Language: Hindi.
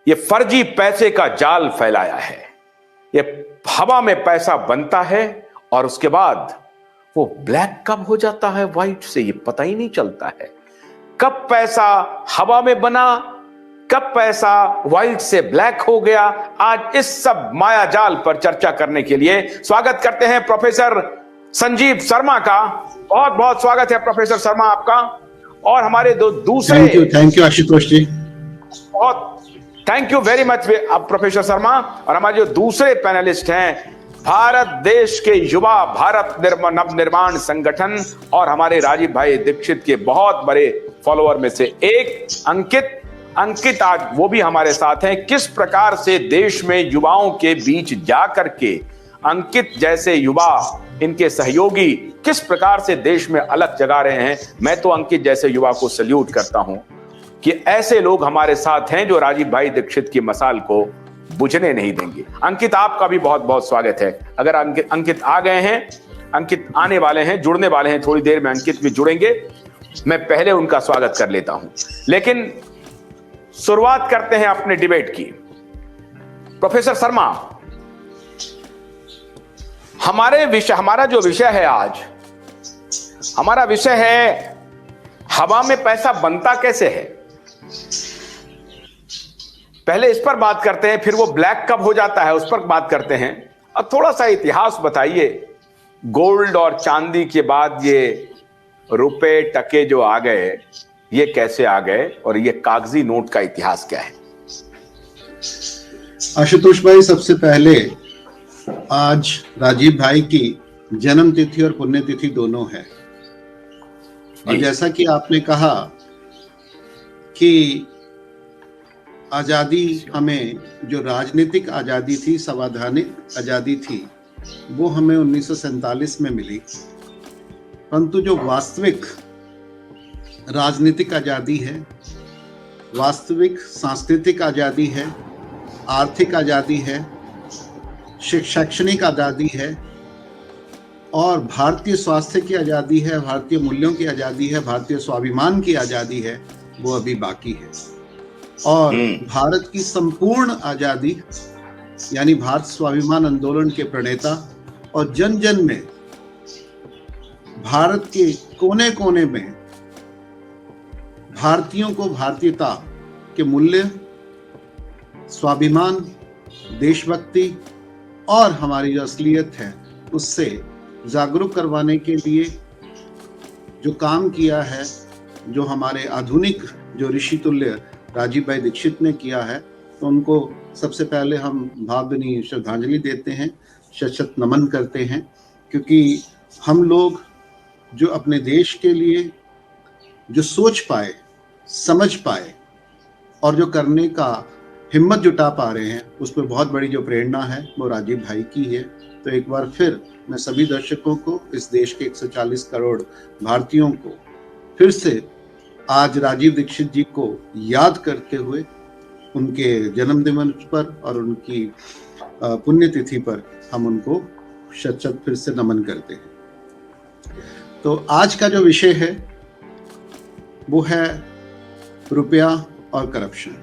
ये फर्जी पैसे का जाल फैलाया है। ये हवा में पैसा बनता है और उसके बाद वो ब्लैक कब हो जाता है व्हाइट से, ये पता ही नहीं चलता है। कब पैसा हवा में बना, कब पैसा व्हाइट से ब्लैक हो गया। आज इस सब माया जाल पर चर्चा करने के लिए स्वागत करते हैं प्रोफेसर संजीव शर्मा का। बहुत बहुत स्वागत है प्रोफेसर शर्मा आपका। और हमारे दूसरे थैंक यू आशुतोष जी, बहुत thank you very much professor Sharma. और हमारे जो दूसरे पैनलिस्ट हैं, भारत देश के युवा भारत नवनिर्माण संगठन और हमारे राजीव भाई दीक्षित के बहुत बड़े फॉलोअर में से एक अंकित आज वो भी हमारे साथ हैं। किस प्रकार से देश में युवाओं के बीच जा करके अंकित जैसे युवा, इनके सहयोगी किस प्रकार से देश में अलग जगा रहे हैं। मैं तो अंकित जैसे युवा को सल्यूट करता हूं कि ऐसे लोग हमारे साथ हैं जो राजीव भाई दीक्षित की मसाल को बुझने नहीं देंगे। अंकित आपका भी बहुत बहुत स्वागत है। अगर अंकित आ गए हैं, अंकित आने वाले हैं, जुड़ने वाले हैं, थोड़ी देर में अंकित भी जुड़ेंगे। मैं पहले उनका स्वागत कर लेता हूं, लेकिन शुरुआत करते हैं अपने डिबेट की। प्रोफेसर शर्मा, हमारा जो विषय है आज, हमारा विषय है हवा में पैसा बनता कैसे है। पहले इस पर बात करते हैं, फिर वो ब्लैक कब हो जाता है उस पर बात करते हैं। अब थोड़ा सा इतिहास बताइए, गोल्ड और चांदी के बाद ये रुपए टके जो आ गए, ये कैसे आ गए और ये कागजी नोट का इतिहास क्या है। आशुतोष भाई, सबसे पहले आज राजीव भाई की जन्म तिथि और पुण्यतिथि दोनों है। और जैसा कि आपने कहा कि आजादी, हमें जो राजनीतिक आजादी थी, संवैधानिक आजादी थी, वो हमें 1947 में मिली। परंतु जो वास्तविक राजनीतिक आजादी है, वास्तविक सांस्कृतिक आजादी है, आर्थिक आजादी है, शैक्षणिक आजादी है और भारतीय स्वास्थ्य की आजादी है, भारतीय मूल्यों की आजादी है, भारतीय स्वाभिमान की आजादी है, वो अभी बाकी है। और भारत की संपूर्ण आजादी, यानी भारत स्वाभिमान आंदोलन के प्रणेता और जन जन में, भारत के कोने कोने में भारतीयों को भारतीयता के मूल्य, स्वाभिमान, देशभक्ति और हमारी जो असलियत है उससे जागरूक करवाने के लिए जो काम किया है, जो हमारे आधुनिक जो ऋषि तुल्य राजीव भाई दीक्षित ने किया है, तो उनको सबसे पहले हम भावभीनी श्रद्धांजलि देते हैं, शत शत नमन करते हैं। क्योंकि हम लोग जो अपने देश के लिए जो सोच पाए, समझ पाए और जो करने का हिम्मत जुटा पा रहे हैं, उस पर बहुत बड़ी जो प्रेरणा है वो राजीव भाई की है। तो एक बार फिर मैं सभी दर्शकों को, इस देश के 140 करोड़ भारतीयों को फिर से आज राजीव दीक्षित जी को याद करते हुए उनके जन्मदिन पर और उनकी पुण्यतिथि पर हम उनको शत शत फिर से नमन करते हैं। तो आज का जो विषय है वो है रुपया और करप्शन।